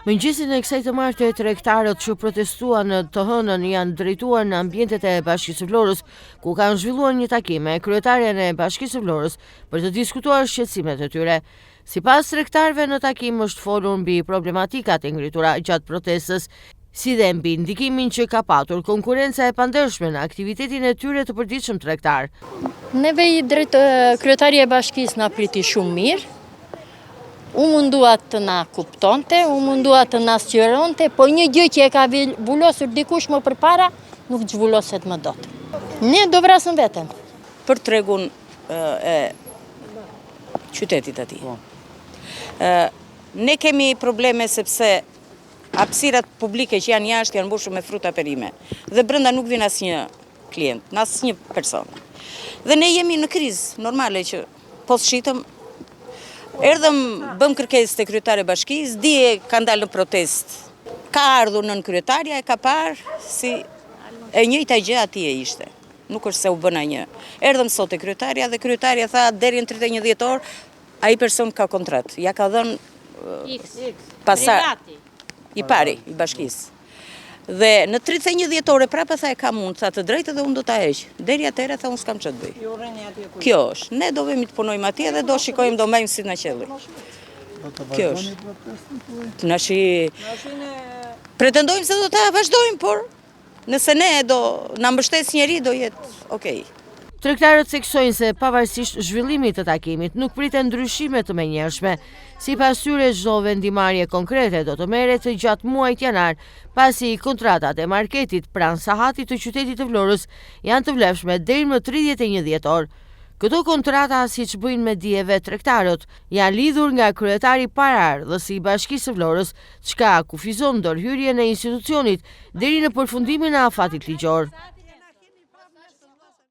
Mëngjesin e kësaj të martë, tregtarët që protestuan në të hënën janë drejtuar në ambientet e Bashkisë së Vlorës, ku kanë zhvilluar një takim me kryetaren e Bashkisë së Vlorës për të diskutuar shqetësimet e tyre. Sipas tregtarëve, në takim është folur mbi problematikat e ngritura gjatë protestës, si dhe mbi ndikimin që ka patur konkurenca e pandershme në aktivitetin e tyre të përditshëm tregtar. Neve i kryetari e Bashkisë na priti shumë mirë. U mundua të na kuptonte, u mundua të na sqaronte, po një gjë që e ka vulosur dikush më përpara, nuk zhvulloset më dot. Ne do vrasëm veten për tregun e qytetit atij. Ne kemi probleme sepse hapësirat publike që janë jashtë janë mbushur me fruta perime dhe brenda nuk vjen asnjë klient, asnjë person. Dhe ne jemi në krizë normale që po shitëm. Erdhëm, bëm kërkesë te kryetari i Bashkisë, dje ka ndalë në protest. Ka ardhur nën kryetarja, e ka parë si e njëjta gjë atje ishte. Nuk është se u bëna një. Erdhëm sot te kryetaria dhe kryetaria tha deri në 31 dhjetor ai person ka kontratë. Ja ka dhënë i pari i Bashkisë. Dhe në 31 dhjetore prapë tha e kam unë, tha të drejtë dhe unë do ta heq. Deri atëherë tha unë s'kam ç'të bëj. Kjo është. Ne do vemi të punojmë atje dhe do shikojmë, do mbajmë si na qelli. Kjo është. Pretendojmë se do ta vazhdojmë, por nëse ne do na mbështes njëri do jetë okay. Tregtarët theksojnë se pavarësisht zhvillimit të takimit, nuk priten ndryshime të menjëhershme. Sipas tyre, çdo vendimarrje konkrete do të merret gjatë muajit janar, pasi kontratat e marketit pranë sahatit të qytetit të Vlorës janë të vlefshme deri më 31 dhjetor. Këto kontrata, siç bëjnë me dijeve tregtarët, janë lidhur nga kryetari paraardhës i Bashkisë së Vlorës, çka kufizon ndërhyrjen e institucionit deri në përfundimin e afatit ligjor.